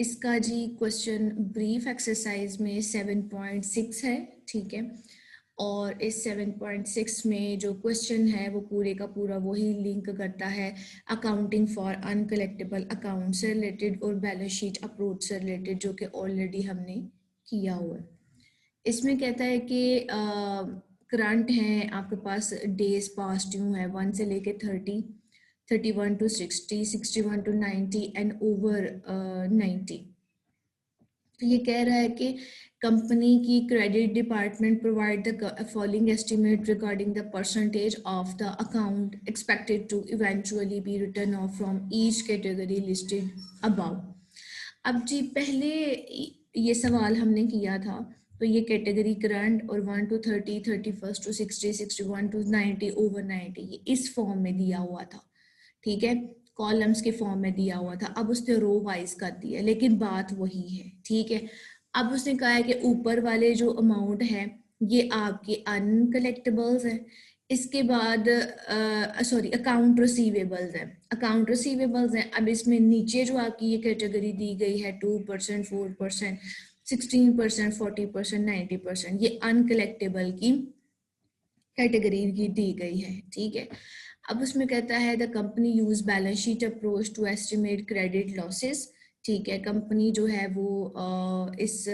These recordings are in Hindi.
इसका जी क्वेश्चन ब्रीफ एक्सरसाइज में 7.6 है, ठीक है। और इस 7.6 में जो क्वेश्चन है वो पूरे का पूरा वही लिंक करता है अकाउंटिंग फॉर अनकलेक्टेबल अकाउंट से रिलेटेड और बैलेंस शीट अप्रोच से रिलेटेड, जो कि ऑलरेडी हमने किया हुआ है। इसमें कहता है कि करंट हैं आपके पास, डेज पास्ट ड्यू है 1 से लेके 30, 31 to 60, 61 to 90 एंड ओवर 90। तो ये कह रहा है कि कंपनी की credit department provide the following estimate regarding the percentage of the account expected to eventually be return of from each category listed above. अब जी पहले ये सवाल हमने किया था, तो ये कैटेगरी करंट और 1 to 30, 31 to 60, 61 to 90, ओवर 90 ये इस फॉर्म में दिया हुआ था, ठीक है, कॉलम्स के फॉर्म में दिया हुआ था। अब उसने रो वाइज कर दिया, लेकिन बात वही है, ठीक है। अब उसने कहा है कि ऊपर वाले जो अमाउंट है ये आपके अनकलेक्टेबल्स हैं, इसके बाद सॉरी अकाउंट रिसीवेबल्स हैं, अकाउंट रिसीवेबल्स हैं। अब इसमें नीचे जो आपकी ये कैटेगरी दी गई है 2%, 4%, 16%, 40%, 90%, ये अनकलेक्टेबल की कैटेगरी की दी गई है, ठीक है। अब उसमें कहता है the company use balance sheet approach to estimate credit losses, ठीक है। कंपनी जो है वो इस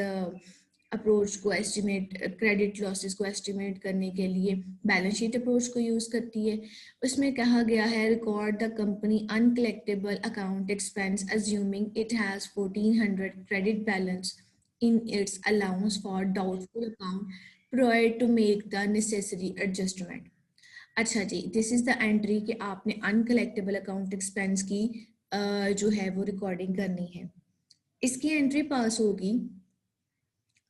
अप्रोच को एस्टिमेट क्रेडिट लॉसेस को एस्टिमेट करने के लिए बैलेंस शीट अप्रोच को यूज करती है। उसमें कहा गया है record the company uncollectible account expense assuming it has 1400 credit balance in its allowance for doubtful account prior to make the necessary adjustment। अच्छा जी, दिस इज द एंट्री कि आपने अनकलेक्टेबल अकाउंट एक्सपेंस की जो है वो रिकॉर्डिंग करनी है। इसकी एंट्री पास होगी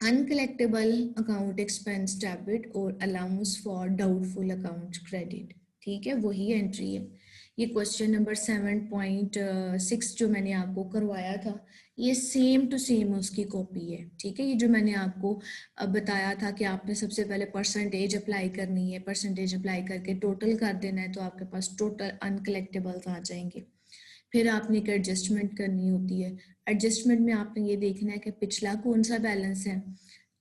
अनकलेक्टेबल अकाउंट एक्सपेंस डेबिट और allowance for doubtful account credit, ठीक है, वही एंट्री है। ये क्वेश्चन नंबर 7.6 जो मैंने आपको करवाया था, ये सेम टू सेम उसकी कॉपी है, ठीक है। ये जो मैंने आपको बताया था कि आपने सबसे पहले परसेंटेज अप्लाई करनी है, परसेंटेज अप्लाई करके टोटल कर देना है, तो आपके पास टोटल अनकलेक्टेबल्स आ जाएंगे। फिर आपने एक एडजस्टमेंट करनी होती है, एडजस्टमेंट में आपने ये देखना है कि पिछला कौन सा बैलेंस है,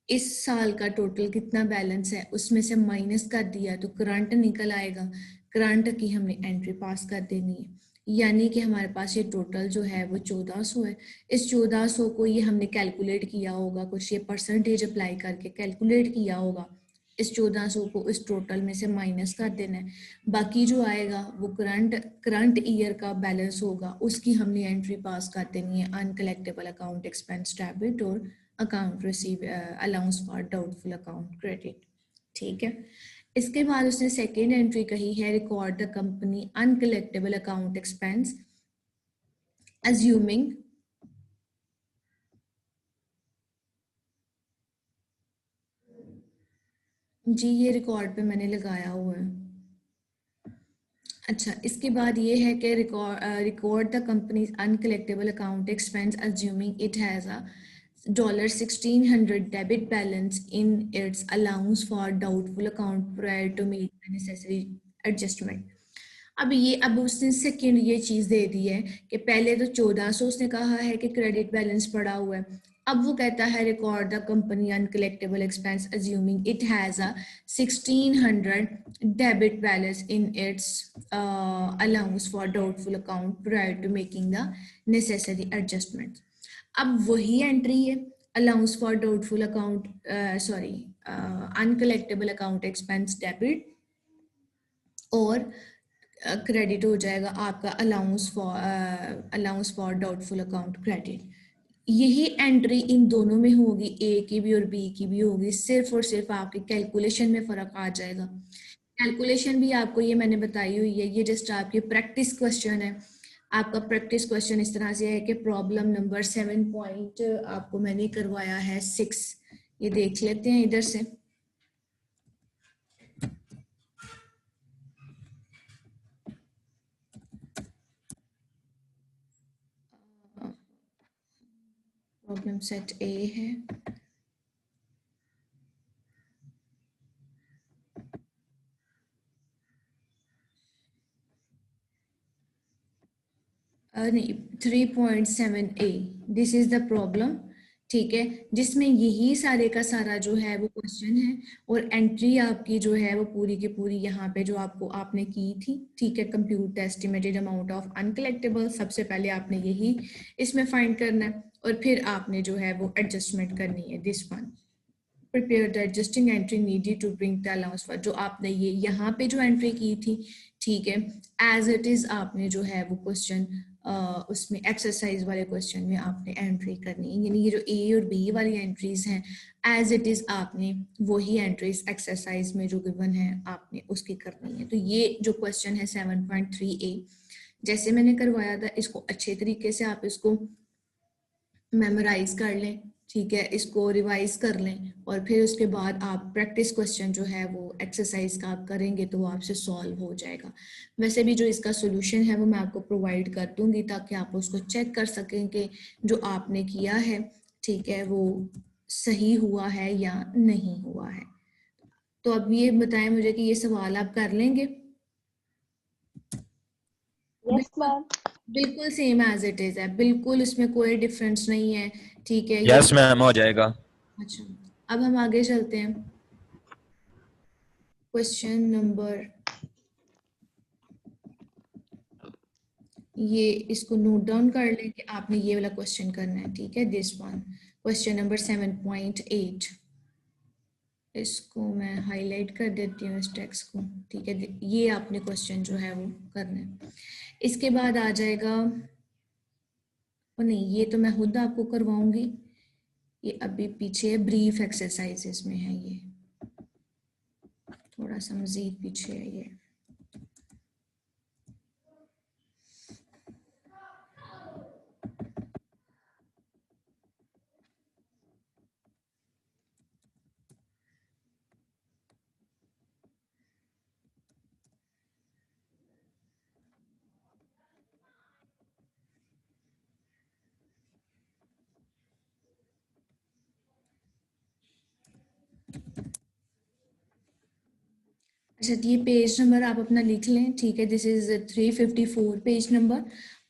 इस साल का टोटल कितना बैलेंस है, उसमें से माइनस कर दिया तो करंट निकल आएगा, करंट की हमने एंट्री पास कर देनी है। यानी कि हमारे पास ये टोटल जो है वो 1400 है। इस 1400 को ये हमने कैलकुलेट किया होगा, कुछ ये परसेंटेज अप्लाई करके कैलकुलेट किया होगा, इस 1400 को इस टोटल में से माइनस कर देना है। बाकी जो आएगा वो करंट ईयर का बैलेंस होगा, उसकी हमने एंट्री पास कर देनी है अनकलेक्टेबल अकाउंट एक्सपेंस डेबिट और account receive allowance for doubtful account credit, ठीक है। इसके बाद उसने सेकेंड एंट्री कही है record the company uncollectible account expense assuming जी, ये रिकॉर्ड पे मैंने लगाया हुआ है। अच्छा, इसके बाद ये है कि record the company's uncollectible account expense assuming it has a $1600 debit balance in its allowance for doubtful account prior to make the necessary adjustment. अब उसने सेकेंड ये चीज दे दी है कि पहले तो 1400 उसने कहा है कि क्रेडिट बैलेंस पड़ा हुआ है, अब वो कहता है record the company uncollectible expense assuming it has a 1600 debit balance in its allowance for doubtful account prior to making the necessary adjustment. अब वही एंट्री है allowance for doubtful account sorry uncollectible account expense debit और क्रेडिट हो जाएगा आपका allowance for doubtful account credit. यही एंट्री इन दोनों में होगी, ए की भी और बी की भी होगी, सिर्फ और सिर्फ आपके कैलकुलेशन में फर्क आ जाएगा। कैलकुलेशन भी आपको ये मैंने बताई हुई है, ये जस्ट आपकी प्रैक्टिस क्वेश्चन है। आपका प्रैक्टिस क्वेश्चन इस तरह से है कि प्रॉब्लम नंबर 7 पॉइंट आपको मैंने करवाया है 6, ये देख लेते हैं इधर से। प्रॉब्लम सेट ए है, नहीं 3.7 ए दिस इज द प्रॉब्लम, ठीक है, जिसमें यही सारे का सारा जो है वो क्वेश्चन है और एंट्री आपकी जो है वो पूरी की पूरी यहाँ पे जो आपको आपने की थी, ठीक है, compute the estimated amount of uncollectible, सबसे पहले आपने यही इसमें फाइंड करना है और फिर आपने जो है वो एडजस्टमेंट करनी है, this one prepare the adjusting entry needed to bring the allowance for, जो आपने ये यहाँ पे जो एंट्री की थी, ठीक है, एज इट इज आपने जो है वो क्वेश्चन उसमें एक्सरसाइज वाले क्वेश्चन में आपने एंट्री करनी है, यानी ये जो ए और बी वाली एंट्रीज हैं एज इट इज आपने वही एंट्रीज एक्सरसाइज में जो गिवन है आपने उसकी करनी है। तो ये जो क्वेश्चन है 7.3a जैसे मैंने करवाया था, इसको अच्छे तरीके से आप इसको मेमोराइज कर लें, ठीक है, इसको रिवाइज कर लें और फिर उसके बाद आप प्रैक्टिस क्वेश्चन जो है वो एक्सरसाइज का आप करेंगे तो वो आपसे सॉल्व हो जाएगा। वैसे भी जो इसका सॉल्यूशन है वो मैं आपको प्रोवाइड कर दूंगी ताकि आप उसको चेक कर सकें कि जो आपने किया है, ठीक है, वो सही हुआ है या नहीं हुआ है। तो अब ये बताएं मुझे कि ये सवाल आप कर लेंगे? Yes ma'am. बिल्कुल सेम एज इट इज है, बिल्कुल इसमें कोई डिफरेंस नहीं है, ठीक है। यस मैम, हो जाएगा। अच्छा, अब हम आगे चलते हैं। क्वेश्चन नंबर, ये इसको नोट डाउन कर लें कि आपने ये वाला क्वेश्चन करना है, ठीक है, दिस वन क्वेश्चन नंबर 7.8, इसको मैं हाईलाइट कर देती हूँ इस टेक्स्ट को, ठीक है, ये आपने क्वेश्चन जो है वो करना है। इसके बाद आ जाएगा, और नहीं ये तो मैं खुद आपको करवाऊंगी, ये अभी पीछे ब्रीफ एक्सरसाइजेस में है, ये थोड़ा सा मजीद पीछे है ये। अच्छा, ये पेज नंबर आप अपना लिख लें, ठीक है, दिस इज 354 पेज नंबर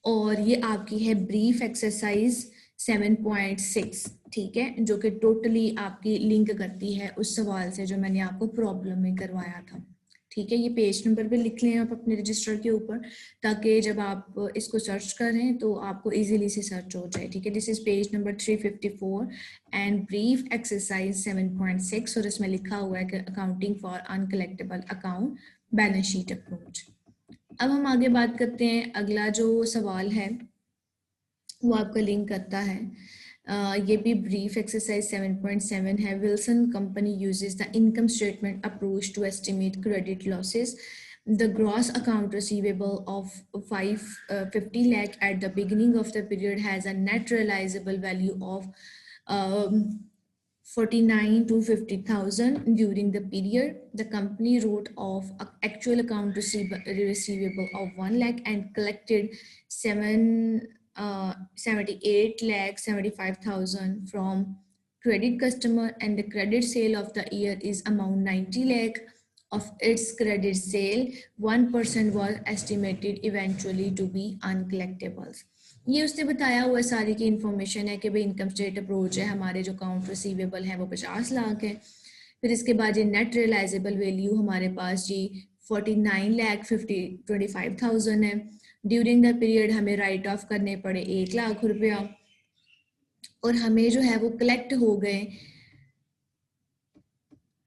और ये आपकी है ब्रीफ एक्सरसाइज 7.6, ठीक है, जो कि टोटली आपकी लिंक करती है उस सवाल से जो मैंने आपको प्रॉब्लम में करवाया था, ठीक है। ये पेज नंबर पे लिख लें आप अपने रजिस्टर के ऊपर ताकि जब आप इसको सर्च करें तो आपको इजीली से सर्च हो जाए, ठीक है। This is page number 354 and brief exercise 7.6 और इसमें लिखा हुआ है कि accounting for uncollectible account balance sheet approach. अब हम आगे बात करते हैं, अगला जो सवाल है वो आपका लिंक करता है, ये भी ब्रीफ एक्सरसाइज 7.7 है। Wilson company uses the income statement approach to estimate credit losses. The gross account receivable of 50 lakh at the beginning of the period has a net realizable value of 49 to 50,000 during the period. The company wrote off actual account receivable of 1 lakh and collected 78 lakh 75,000 from credit customer, and the credit sale of the year is amount 90 lakh. Of its credit sale, 1% was estimated eventually to be uncollectibles. ये उसने बताया हुआ सारी की इंफॉर्मेशन है कि भाई इनकम स्टेट अप्रोच है, हमारे जो अकाउंट रिसीवेबल है वो 50 लाख है, फिर इसके बाद ये नेट रियलाइजेबल वैल्यू हमारे पास जी 49 लाख 25,000 है। ड्यूरिंग द पीरियड हमें राइट ऑफ करने पड़े 1 लाख रुपया और हमें जो है वो कलेक्ट हो गए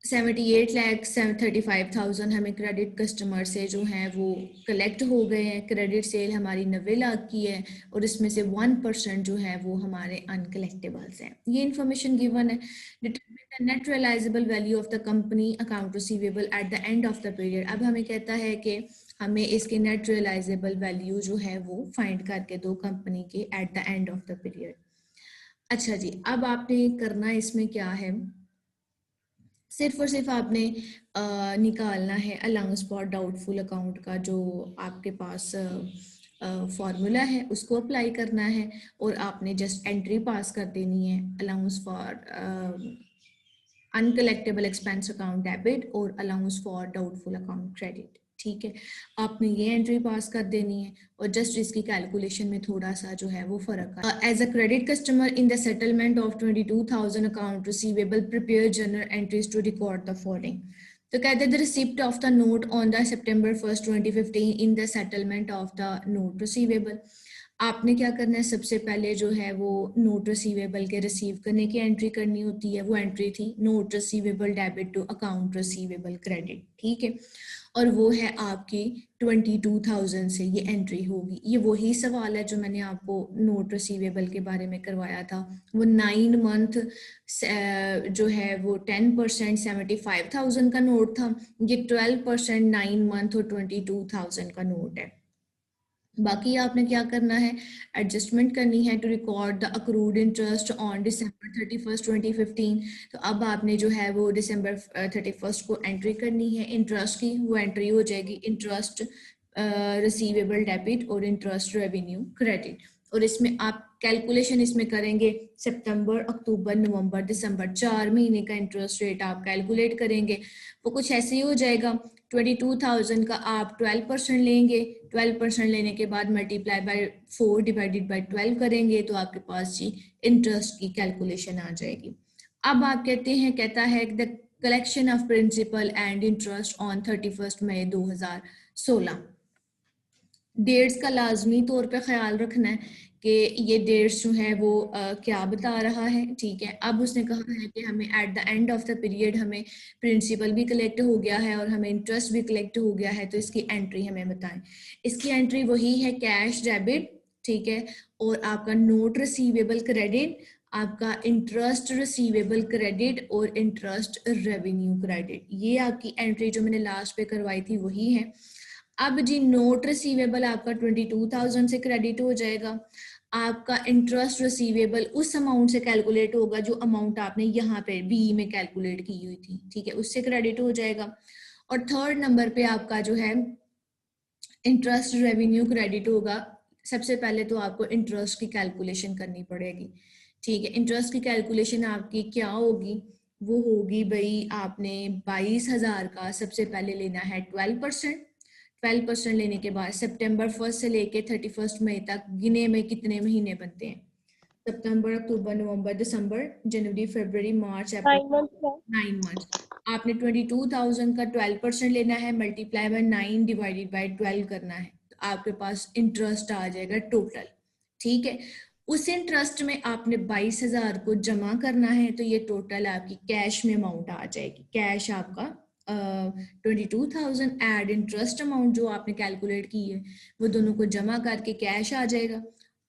78 लाख 35,000 हमें क्रेडिट कस्टमर से जो है वो कलेक्ट हो गए हैं। क्रेडिट सेल हमारी 90 लाख की है और इसमें से 1% जो है वो हमारे अनकलेक्टेबल्स हैं। ये इन्फॉर्मेशन गिवन है। Determine the net realisable value of the company account receivable at the end of the period. अब हमें कहता है कि हमें इसकी नेट रियलाइजेबल वैल्यू जो है वो फाइंड करके दो कंपनी के eight the end of the period. अच्छा जी, अब आपने करना इसमें क्या है, सिर्फ और सिर्फ आपने निकालना है अलाउंस फॉर डाउटफुल अकाउंट का जो आपके पास फॉर्मूला है उसको अप्लाई करना है और आपने जस्ट एंट्री पास कर देनी है allowance for uncollectible expense account debit और allowance for doubtful account credit. ठीक है, आपने ये एंट्री पास कर देनी है और जस्ट इसकी कैलकुलेशन में थोड़ा सा जो है वो फर्क है। As a credit customer in the settlement of 22,000 account receivable prepare journal entries to record the following. तो कहते हैं the receipt of the note on the September 1st 2015 in the settlement of the note receivable. आपने क्या करना है, सबसे पहले जो है वो नोट रिसीवेबल के रिसीव करने की एंट्री करनी होती है। वो एंट्री थी note receivable debit to account receivable credit, ठीक है, और वो है आपकी 22,000 से ये एंट्री होगी। ये वही सवाल है जो मैंने आपको नोट रिसीवेबल के बारे में करवाया था। वो 9 मंथ जो है वो 10% 75,000 का नोट था, ये 12% 9 मंथ और 22,000 का नोट है। बाकी आपने क्या करना है, एडजस्टमेंट करनी है to record the accrued interest on December 31st 2015। तो अब आपने जो है वो December 31st को एंट्री करनी है इंटरेस्ट की। वो एंट्री हो जाएगी इंटरेस्ट रिसीवेबल डेबिट और इंटरेस्ट रेवेन्यू क्रेडिट। और इसमें आप कैलकुलेशन इसमें करेंगे सितंबर, अक्टूबर, नवंबर, दिसंबर, 4 महीने का इंटरेस्ट रेट आप कैलकुलेट करेंगे। वो कुछ ऐसे ही हो जाएगा, 22,000 का आप 12% लेंगे, 12% लेने के बाद मल्टीप्लाई बाय 4 डिवाइडेड बाय 12 करेंगे तो आपके पास जी इंटरेस्ट की कैलकुलेशन आ जाएगी। अब आप कहते हैं, कहता है the collection of principal and interest on 31 May 2016। Dates का लाजमी तौर पे ख्याल रखना है कि ये डेट्स जो है वो क्या बता रहा है, ठीक है। अब उसने कहा है कि हमें eight the end of the period हमें प्रिंसिपल भी कलेक्ट हो गया है और हमें इंटरेस्ट भी कलेक्ट हो गया है, तो इसकी एंट्री हमें बताएं। इसकी एंट्री वही है कैश डेबिट, ठीक है, और आपका नोट रिसीवेबल क्रेडिट, आपका इंटरेस्ट रिसीवेबल क्रेडिट और इंटरेस्ट रेवेन्यू क्रेडिट। ये आपकी एंट्री जो मैंने लास्ट पे करवाई थी वही है। अब जी नोट रिसीवेबल आपका 22,000 से क्रेडिट हो जाएगा। आपका इंटरेस्ट रिसीवेबल उस अमाउंट से कैलकुलेट होगा जो अमाउंट आपने यहाँ पे बी में कैलकुलेट की हुई थी, ठीक है, उससे क्रेडिट हो जाएगा। और थर्ड नंबर पे आपका जो है इंटरेस्ट रेवेन्यू क्रेडिट होगा। सबसे पहले तो आपको इंटरेस्ट की कैलकुलेशन करनी पड़ेगी, ठीक है। इंटरेस्ट की कैलकुलेशन आपकी क्या होगी, वो होगी भाई आपने 22,000 का सबसे पहले लेना है 12%। 12% लेने के बाद September 1st से लेके 31 मई तक गिने में कितने महीने बनते हैं, सितंबर, अक्टूबर, नवंबर, दिसंबर, जनवरी, फरवरी, मार्च, अप्रैल, 9 मंथ। आपने 22,000 का 12% लेना है, मल्टीप्लाई बाय 9 डिवाइडेड बाय 12 करना है, तो आपके पास इंटरेस्ट आ जाएगा टोटल, ठीक है। उस इंटरेस्ट में आपने 22,000 को जमा करना है, तो ये टोटल आपकी कैश में अमाउंट आ जाएगी। कैश आपका 22,000 एड इंटरेस्ट अमाउंट जो आपने कैलकुलेट की है वो दोनों को जमा करके कैश आ जाएगा।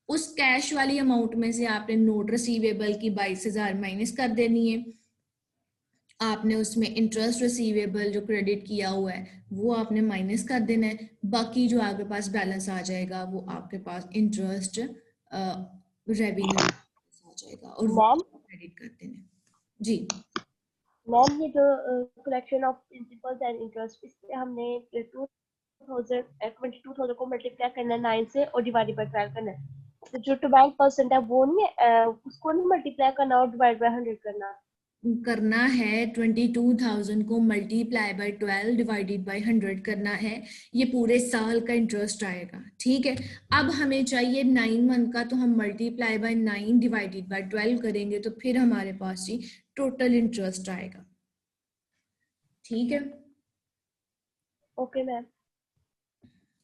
उस कैश वाली अमाउंट में से आपने नोट रिसीवेबल की 22,000 माइनस कर देनी है। आपने उसमें इंटरेस्ट रिसीवेबल जो क्रेडिट किया हुआ है वो आपने माइनस कर देना है। बाकी जो आपके पास बैलेंस आ जाएगा वो आपके पास इंटरेस्ट रेवेन्यू आ जाएगा और वो मैम क्रेडिट कर देना है। जी मैम, ये जो collection of principles and interest, इससे हमने 22,000 को मल्टीप्लाई करना है 9 से और डिवाइड बाय 12 करना है। तो जो 12% है वो नहीं उसको नहीं मल्टीप्लाई करना और डिवाइड बाय 100 करना है, 22,000 को मल्टीप्लाई बाय 12 डिवाइडेड बाय 100 करना है। ये पूरे साल का इंटरेस्ट आएगा, ठीक है। अब हमें चाहिए 9 मंथ का, तो हम मल्टीप्लाई बाय 9 डिवाइडेड बाय 12 करेंगे तो फिर हमारे पास ही टोटल इंटरेस्ट आएगा, ठीक है। Okay ma'am.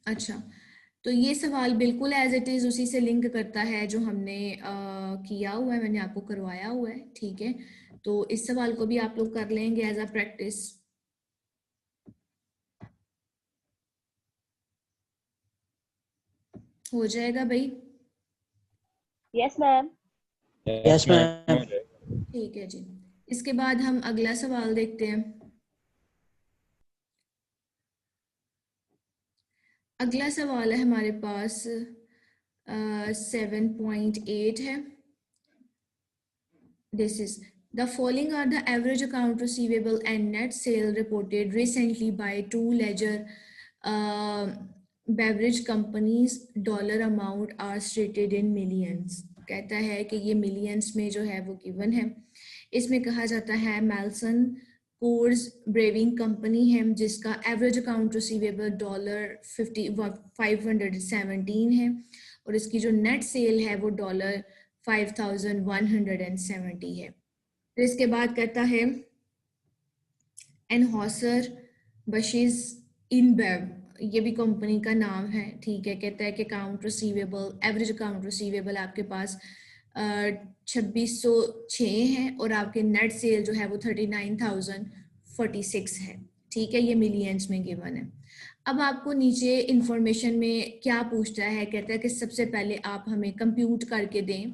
अच्छा, तो ये सवाल बिल्कुल एज इट इज उसी से लिंक करता है जो हमने किया हुआ है, मैंने आपको करवाया हुआ है, ठीक है। तो इस सवाल को भी आप लोग कर लेंगे एज अ प्रैक्टिस। हो जाएगा भाई? Yes ma'am. Yes ma'am. ठीक है जी। इसके बाद हम अगला सवाल देखते हैं। अगला सवाल है हमारे पास 7.8 है। This is the following are the average account receivable and net sale reported recently by two ledger beverage companies. Dollar amount are stated in millions. कहता है कि ये millions में जो है वो given है। इसमें कहा जाता है मेल्सन कोर्स ब्रेविंग कंपनी है जिसका एवरेज अकाउंट रिसीवेबल $517 है और इसकी जो नेट सेल है वो $5170 है। फिर इसके बाद कहता है एनहॉसर बशीज इनबेव, ये भी कंपनी का नाम है, ठीक है। कहता है कि account receivable, average account receivable आपके पास 2606 है और आपके नेट सेल जो है वो 39,046 है, ठीक है। ये मिलियंस में गिवन है। अब आपको नीचे इंफॉर्मेशन में क्या पूछता है, कहता है कि सबसे पहले आप हमें कंप्यूट करके दें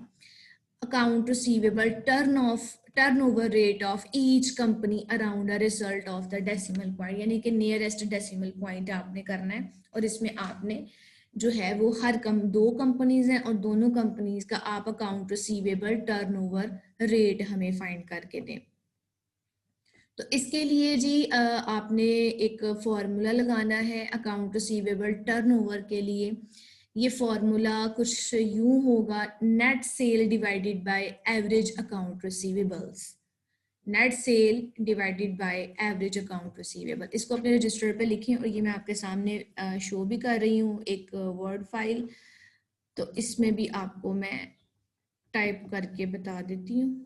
account receivable turnover rate of each company around a result of the decimal point, यानी कि नियरेस्ट डेसिमल पॉइंट आपने करना है और इसमें आपने जो है वो दो कंपनीज हैं और दोनों कंपनीज का आप अकाउंट रिसीवेबल टर्नओवर रेट हमें फाइंड करके दें। तो इसके लिए जी आपने एक फॉर्मूला लगाना है अकाउंट रिसीवेबल टर्नओवर के लिए। ये फॉर्मूला कुछ यूं होगा, net sale divided by average account receivables, net sale divided by average account receivable. इसको अपने रजिस्टर पे लिखें और ये मैं आपके सामने शो भी कर रही हूँ एक वर्ड फाइल, तो इसमें भी आपको मैं टाइप करके बता देती हूँ।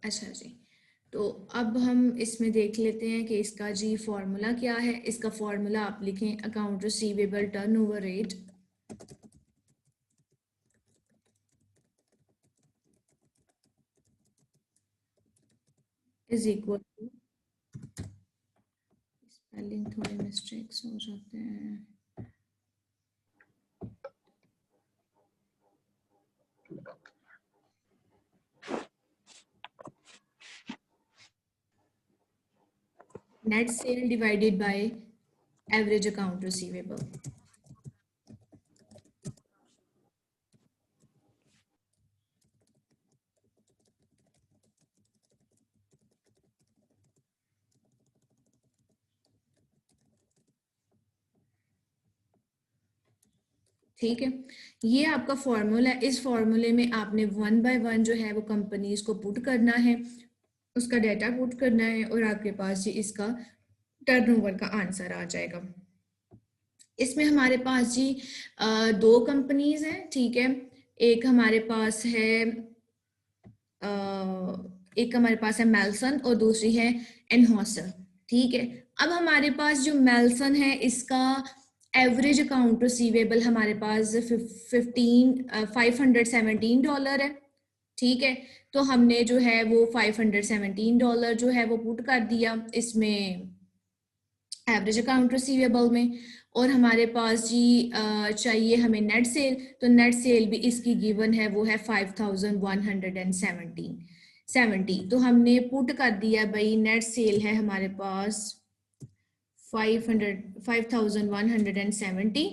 अच्छा जी, तो अब हम इसमें देख लेते हैं कि इसका जी फॉर्मूला क्या है। इसका फॉर्मूला आप लिखें account receivable turnover rate is equal to, spelling थोड़े मिस्टेक्स हो जाते हैं, net sale divided by average account receivable. ठीक है, ये आपका फॉर्मूला है। इस फॉर्मूले में आपने 1 बाय 1 जो है वो कंपनीज को पुट करना है, उसका डाटा पुट करना है और आपके पास जी इसका टर्नओवर का आंसर आ जाएगा। इसमें हमारे पास जी दो कंपनीज हैं, ठीक है। एक हमारे पास है मेल्सन और दूसरी है एनहॉसर, ठीक है। अब हमारे पास जो मेल्सन है इसका एवरेज अकाउंट रिसीवेबल हमारे पास $517 है, ठीक है। तो हमने जो है वो $517 जो है वो पुट कर दिया इसमें एवरेज अकाउंट रिसीवेबल में, और हमारे पास जी चाहिए हमें नेट सेल, तो नेट सेल भी इसकी गिवन है वो है 5,170। तो हमने पुट कर दिया भाई नेट सेल है हमारे पास 5,170,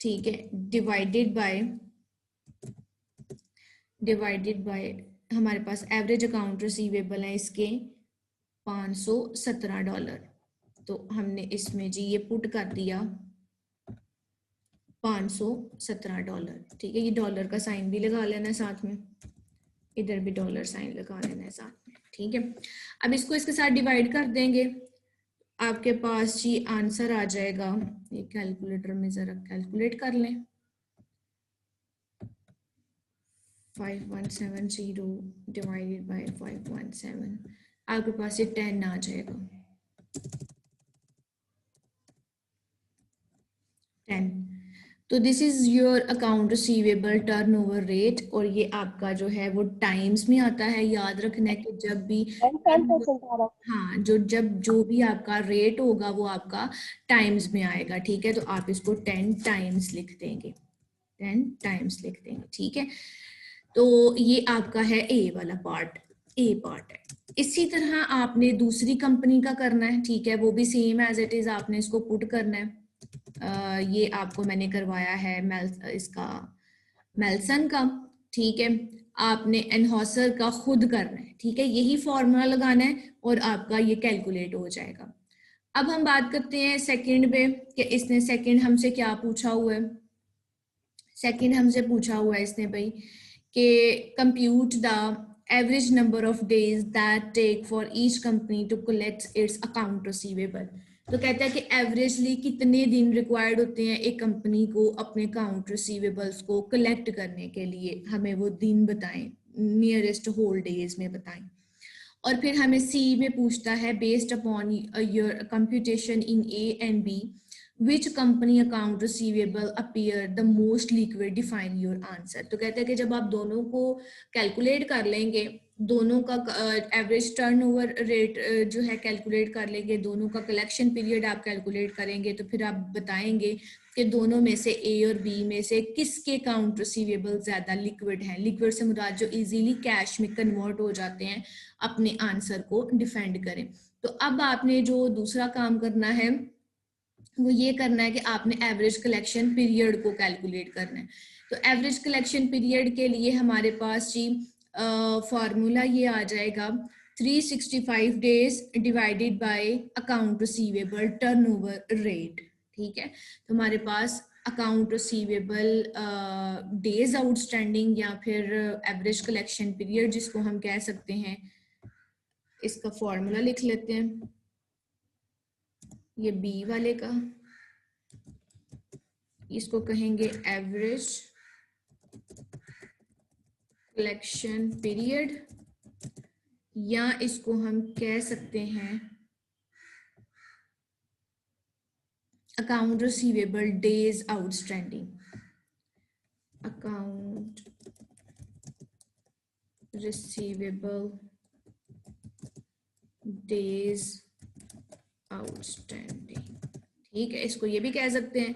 ठीक है, डिवाइडेड बाय हमारे पास एवरेज अकाउंट रिसीवेबल है इसके $517। तो हमने इसमें जी ये पुट कर दिया $517, ठीक है। ये डॉलर का साइन भी लगा लेना है साथ में, इधर भी डॉलर साइन लगा लेना है साथ में, ठीक है। अब इसको इसके साथ डिवाइड कर देंगे, आपके पास जी आंसर आ जाएगा, ये कैलकुलेटर में जरा कैलकुलेट कर लें, 5170 डिवाइडेड बाय 517, आपके पास ये 10 आ जाएगा, 10। तो this is your account receivable turnover rate, और ये आपका जो है वो टाइम्स में आता है। याद रखना है कि जब भी 10% आ रहा है। हाँ, जो भी आपका रेट होगा वो आपका टाइम्स में आएगा, ठीक है। तो आप इसको 10 टाइम्स लिख देंगे, 10 टाइम्स लिख देंगे, ठीक है। तो ये आपका है ए वाला पार्ट, ए पार्ट है। इसी तरह आपने दूसरी कंपनी का करना है, ठीक है, वो भी सेम एज इट इज आपने इसको पुट करना है। ये आपको मैंने करवाया है इसका मेल्सन का, ठीक है। आपने एनहॉसर का खुद करना है, ठीक है, यही फॉर्मूला लगाना है और आपका ये कैलकुलेट हो जाएगा। अब हम बात करते हैं सेकंड पे कि इसने सेकंड हमसे क्या पूछा हुआ है। सेकंड हमसे पूछा हुआ है इसने भाई कि compute the average number of days that take for each company to collect its account receivable. तो कहता है कि एवरेजली कितने दिन रिक्वायर्ड होते हैं एक कंपनी को अपने अकाउंट रिसीवेबल्स को कलेक्ट करने के लिए, हमें वो दिन बताएं, नियरेस्ट होल डेज में बताएं। और फिर हमें सी में पूछता है based upon your computation in A and B which company account receivable appear the most liquid, define your answer. तो कहते हैं कि जब आप दोनों को कैलकुलेट कर लेंगे, दोनों का एवरेज टर्नओवर रेट जो है कैलकुलेट कर लेंगे, दोनों का कलेक्शन पीरियड आप कैलकुलेट करेंगे, तो फिर आप बताएंगे कि दोनों में से ए और बी में से किसके अकाउंट रिसीवेबल ज्यादा लिक्विड है। लिक्विड से मुराद जो इजीली कैश में कन्वर्ट हो जाते हैं, अपने आंसर को डिफेंड करें। तो अब आपने जो दूसरा काम करना है वो ये करना है कि आपने एवरेज कलेक्शन पीरियड को कैलकुलेट करना है। तो एवरेज कलेक्शन पीरियड के लिए हमारे पास जी फॉर्मूला ये आ जाएगा 365 days divided by account receivable turnover rate, ठीक है। तो हमारे पास अकाउंट रिसीवेबल डेज आउटस्टैंडिंग या फिर एवरेज कलेक्शन पीरियड जिसको हम कह सकते हैं, इसका फॉर्मूला लिख लेते हैं। ये बी वाले का इसको कहेंगे एवरेज कलेक्शन पीरियड, या इसको हम कह सकते हैं account receivable days outstanding. Account receivable days outstanding, ठीक है, इसको ये भी कह सकते हैं।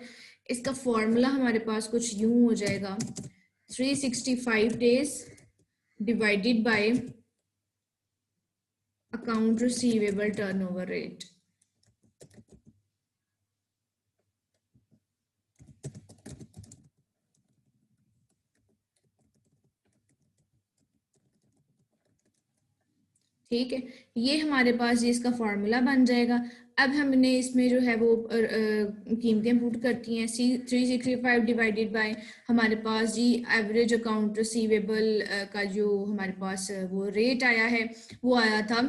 इसका फॉर्मूला हमारे पास कुछ यूं हो जाएगा 365 days divided by account receivable turnover rate. ठीक है, ये हमारे पास ये इसका फॉर्मूला बन जाएगा। अब हमने इसमें जो है वो कीमतें पुट करती हैं। 365 डिवाइडेड बाय हमारे पास जी एवरेज अकाउंट रिसीवेबल का जो हमारे पास वो रेट आया है वो आया था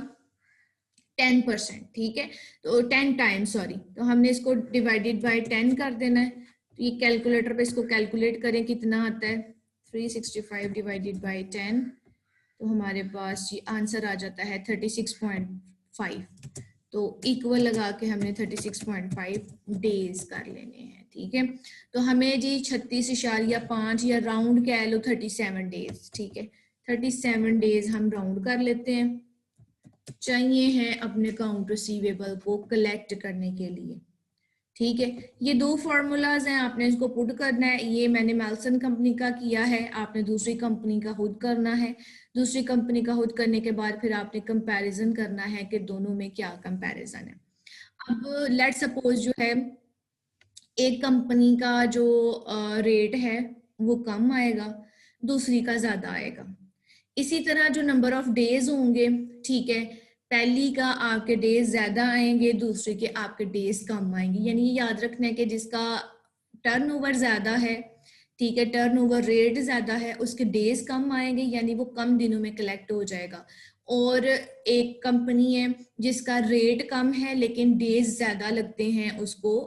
10%, ठीक है, तो 10 टाइम्स सॉरी, तो हमने इसको डिवाइडेड बाय 10 कर देना है। तो ये कैलकुलेटर पे इसको कैलकुलेट करें कितना आता है, 365 डिवाइडेड बाय 10, तो हमारे पास ये आंसर आ जाता है 36.5। तो इक्वल लगा के हमने 36.5 डेज कर लेने हैं, ठीक है। तो हमें जी 36.5 या राउंड कह लो 37 डेज, ठीक है, 37 डेज हम राउंड कर लेते हैं चाहिए हैं अपने अकाउंट रिसीवेबल को कलेक्ट करने के लिए, ठीक है। ये दो फॉर्मूलाज हैं, आपने इसको पुट करना है। ये मैंने मेल्सन कंपनी का किया है, आपने दूसरी कंपनी का खुद करना है। दूसरी कंपनी का खुद करने के बाद फिर आपने कंपैरिजन करना है कि दोनों में क्या कंपैरिजन है। अब लेट सपोज जो है एक कंपनी का जो रेट है वो कम आएगा, दूसरी का ज्यादा आएगा। इसी तरह जो नंबर ऑफ डेज होंगे, ठीक है, पहली का आपके डेज ज्यादा आएंगे, दूसरे के आपके डेज कम आएंगे। यानी ये याद रखना है कि जिसका टर्नओवर ज्यादा है, ठीक है, टर्नओवर रेट ज्यादा है, उसके डेज कम आएंगे, यानी वो कम दिनों में कलेक्ट हो जाएगा। और एक कंपनी है जिसका रेट कम है लेकिन डेज ज्यादा लगते हैं उसको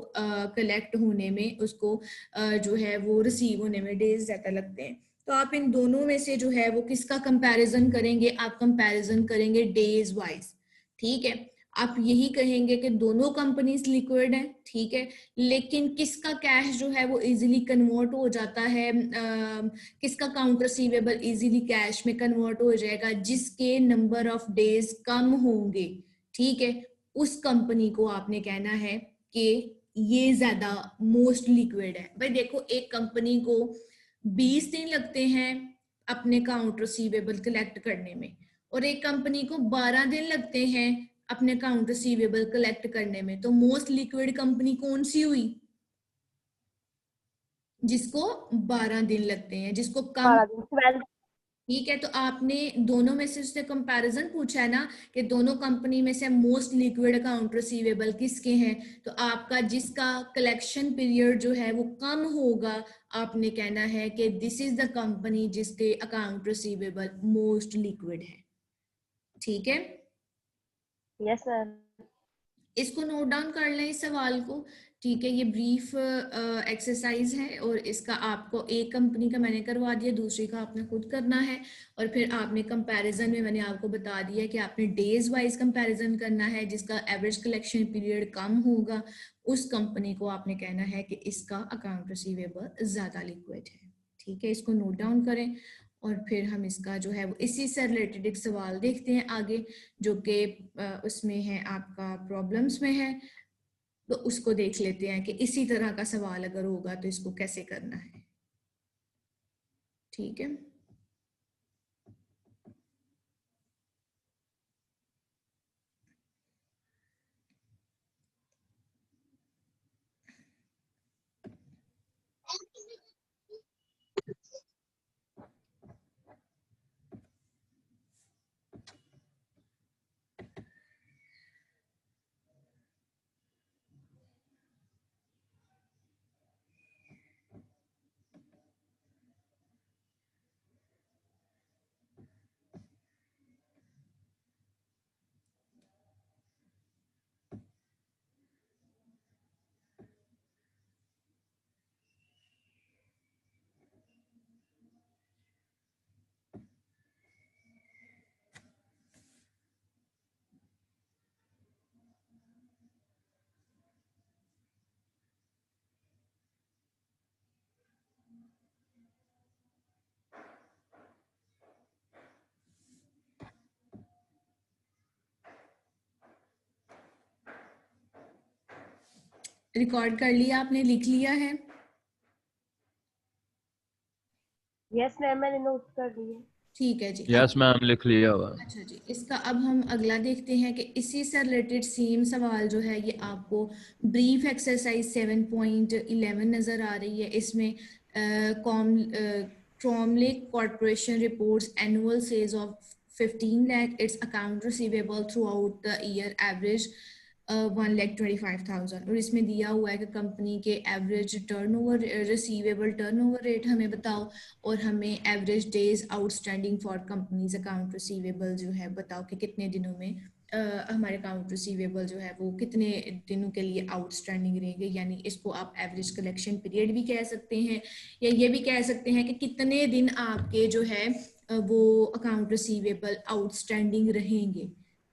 कलेक्ट होने में, उसको जो है वो रिसीव होने में डेज ज्यादा लगते हैं। तो आप इन दोनों में से जो है वो किसका कंपैरिजन करेंगे, आप कंपैरिजन करेंगे डेज वाइज, ठीक है। आप यही कहेंगे कि दोनों कंपनीज लिक्विड है, ठीक है, लेकिन किसका कैश जो है वो इजीली कन्वर्ट हो जाता है, किसका अकाउंट रिसीवेबल इजीली कैश में कन्वर्ट हो जाएगा, जिसके नंबर ऑफ डेज कम होंगे, ठीक है, उस कंपनी को आपने कहना है कि ये ज्यादा मोस्ट लिक्विड है। भाई देखो, एक कंपनी को 20 दिन लगते हैं अपने अकाउंट रिसीवेबल कलेक्ट करने में, और एक कंपनी को 12 दिन लगते हैं अपने अकाउंट रिसीवेबल कलेक्ट करने में। तो मोस्ट लिक्विड कंपनी कौन सी हुई? जिसको 12 दिन लगते हैं, जिसको कम 12 दिन 12 ठीक है, तो आपने दोनों में से उसने कंपैरिजन पूछा है ना कि दोनों कंपनी में से मोस्ट लिक्विड अकाउंट रिसीवेबल किसके हैं, तो आपका जिसका कलेक्शन पीरियड जो है वो कम होगा, आपने कहना है कि दिस इज द कंपनी जिसके अकाउंट रिसीवेबल मोस्ट लिक्विड है। ठीक है, यस मैम। इसको नोट डाउन कर लें इस सवाल को। ठीक है, ये ब्रीफ एक्सरसाइज है और इसका आपको एक कंपनी का मैंने करवा दिया, दूसरी का आपने खुद करना है। और फिर आपने कंपैरिजन में मैंने आपको बता दिया कि आपने डेज वाइज कंपैरिजन करना है, जिसका एवरेज कलेक्शन पीरियड कम होगा उस कंपनी को आपने कहना है कि इसका अकाउंट रिसीवेबल ज्यादा लिक्विड है। ठीक है, इसको नोट डाउन करें और फिर हम इसका जो है वो इसी से रिलेटेड एक सवाल देखते हैं आगे, जो कि उसमें है आपका प्रॉब्लम्स में है, तो उसको देख लेते हैं कि इसी तरह का सवाल अगर होगा तो इसको कैसे करना है। ठीक है, रिकॉर्ड कर लिया आपने, लिख लिया है? यस मैम, मैंने नोट कर लिया। ठीक है जी। यस मैम, लिख लिया हुआ। अच्छा जी, इसका अब हम अगला देखते हैं कि इसी से रिलेटेड सेम सवाल जो है ये आपको ब्रीफ एक्सरसाइज 7.11 नजर आ रही है। इसमें Cromlech corporation reports annual sales of 15 lakh, its account receivable throughout the year average 1,25,000, और इसमें दिया हुआ है कि कंपनी के average turnover receivable turnover rate हमें बताओ और हमें average days outstanding for companies account receivable जो है बताओ कि कितने दिनों में हमारे अकाउंट रिसीवेबल जो है वो कितने दिनों के लिए आउटस्टैंडिंग रहेंगे। यानी इसको आप एवरेज कलेक्शन पीरियड भी कह सकते हैं, या ये भी कह सकते हैं कि कितने दिन आपके जो है वो अकाउंट रिसीवेबल आउटस्टैंडिंग रहेंगे।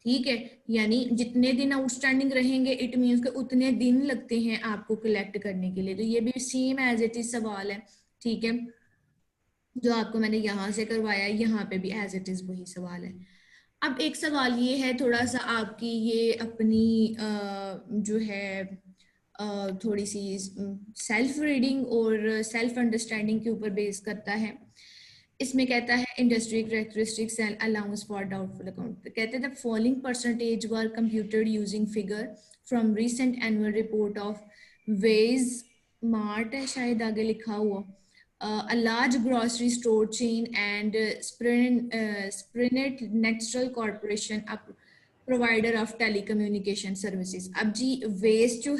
ठीक है, यानी जितने दिन आउटस्टैंडिंग रहेंगे इट मीन्स के उतने दिन लगते हैं आपको कलेक्ट करने के लिए। तो ये भी सेम एज इट इज सवाल है। ठीक है, जो आपको मैंने यहाँ से करवाया है यहाँ पे भी एज इट इज वही सवाल है। अब एक सवाल ये है, थोड़ा सा आपकी ये अपनी जो है थोड़ी सी सेल्फ रीडिंग और सेल्फ अंडरस्टैंडिंग के ऊपर बेस करता है। इसमें कहता है industry characteristics and allowance for doubtful account. तो कहते हैं the following percentage were computed using figure from recent annual report of ways mart है शायद आगे लिखा हुआ, a large grocery store chain and Sprinet Natural Corporation, a provider of telecommunication services। अब जी वेस्ट जो